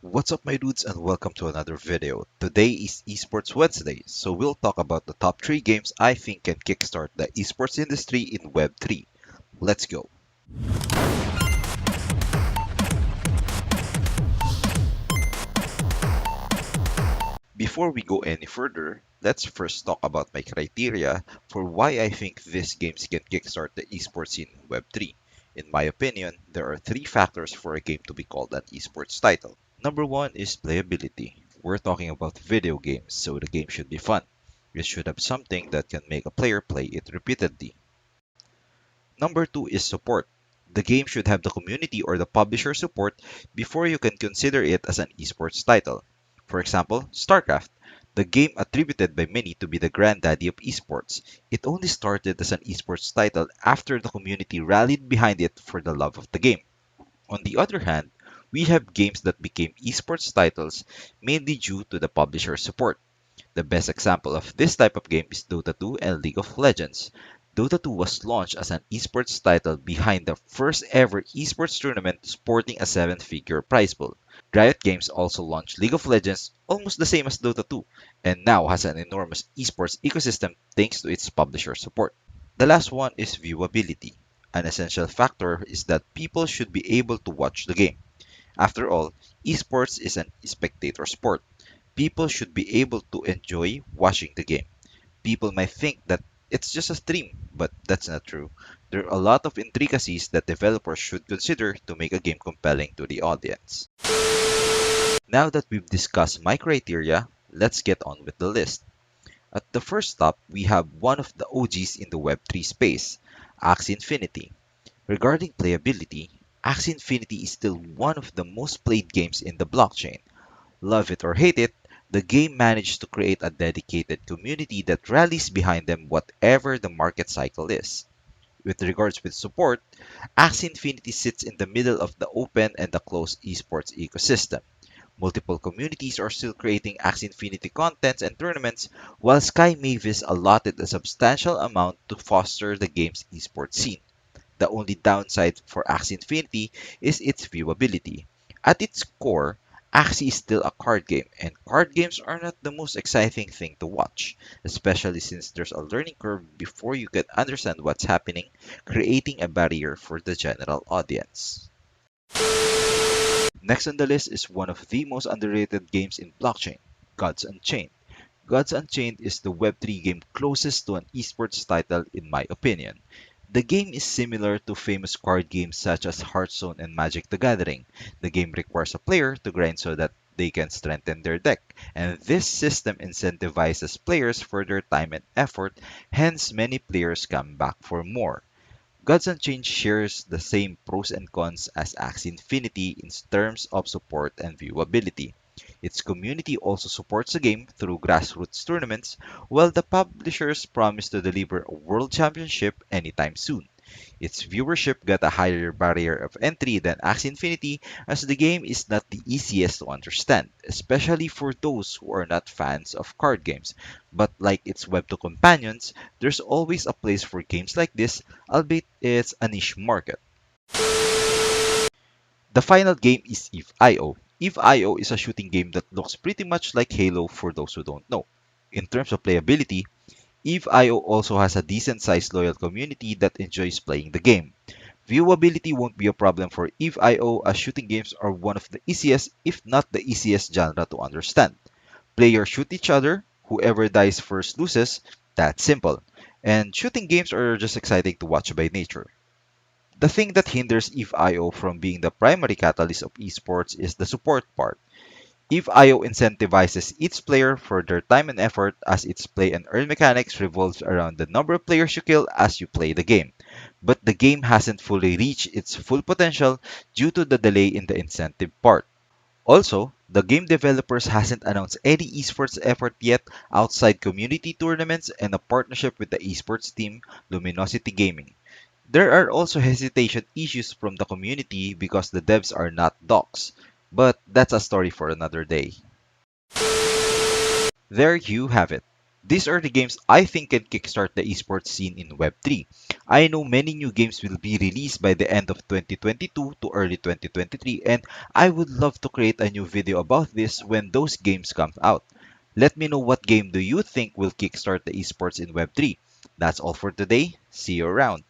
What's up my dudes and welcome to another video. Today is Esports Wednesday, so we'll talk about the top 3 games I think can kickstart the esports industry in Web 3. Let's go. Before we go any further, let's first talk about my criteria for why I think these games can kickstart the esports in Web 3. In my opinion, there are 3 factors for a game to be called an esports title. Number 1 is playability. We're talking about video games, so the game should be fun. It should have something that can make a player play it repeatedly. Number 2 is support. The game should have the community or the publisher support before you can consider it as an esports title. For example, StarCraft, the game attributed by many to be the granddaddy of esports. It only started as an esports title after the community rallied behind it for the love of the game. On the other hand, we have games that became esports titles mainly due to the publisher support. The best example of this type of game is Dota 2 and League of Legends. Dota 2 was launched as an esports title behind the first ever esports tournament sporting a seven-figure prize pool. Riot Games also launched League of Legends almost the same as Dota 2 and now has an enormous esports ecosystem thanks to its publisher support. The last one is viewability. An essential factor is that people should be able to watch the game. After all, esports is an spectator sport. People should be able to enjoy watching the game. People might think that it's just a stream, but that's not true. There are a lot of intricacies that developers should consider to make a game compelling to the audience. Now that we've discussed my criteria, let's get on with the list. At the first stop, we have one of the OGs in the Web3 space, Axie Infinity. Regarding playability, Axie Infinity is still one of the most played games in the blockchain. Love it or hate it, the game managed to create a dedicated community that rallies behind them whatever the market cycle is. With regards with support, Axie Infinity sits in the middle of the open and the closed esports ecosystem. Multiple communities are still creating Axie Infinity contents and tournaments, while Sky Mavis allotted a substantial amount to foster the game's esports scene. The only downside for Axie Infinity is its viewability. At its core, Axie is still a card game, and card games are not the most exciting thing to watch, especially since there's a learning curve before you can understand what's happening, creating a barrier for the general audience. Next on the list is one of the most underrated games in blockchain, Gods Unchained. Gods Unchained is the Web3 game closest to an esports title in my opinion. The game is similar to famous card games such as Hearthstone and Magic the Gathering. The game requires a player to grind so that they can strengthen their deck, and this system incentivizes players for their time and effort, hence many players come back for more. Gods Unchained shares the same pros and cons as Axie Infinity in terms of support and viewability. Its community also supports the game through grassroots tournaments, while the publishers promise to deliver a world championship anytime soon. Its viewership got a higher barrier of entry than Axie Infinity as the game is not the easiest to understand, especially for those who are not fans of card games. But like its Web2 companions, there's always a place for games like this, albeit it's a niche market. The final game is Eve.io. Eve.io is a shooting game that looks pretty much like Halo for those who don't know. In terms of playability, Eve.io also has a decent sized loyal community that enjoys playing the game. Viewability won't be a problem for Eve.io as shooting games are one of the easiest, if not the easiest genre to understand. Players shoot each other, whoever dies first loses, that's simple. And shooting games are just exciting to watch by nature. The thing that hinders Eve.io from being the primary catalyst of esports is the support part. Eve.io incentivizes each player for their time and effort as its play and earn mechanics revolves around the number of players you kill as you play the game. But the game hasn't fully reached its full potential due to the delay in the incentive part. Also, the game developers hasn't announced any esports effort yet outside community tournaments and a partnership with the esports team Luminosity Gaming. There are also hesitation issues from the community because the devs are not docs, but that's a story for another day. There you have it. These are the games I think can kickstart the esports scene in Web3. I know many new games will be released by the end of 2022 to early 2023, and I would love to create a new video about this when those games come out. Let me know what game do you think will kickstart the esports in Web3. That's all for today. See you around.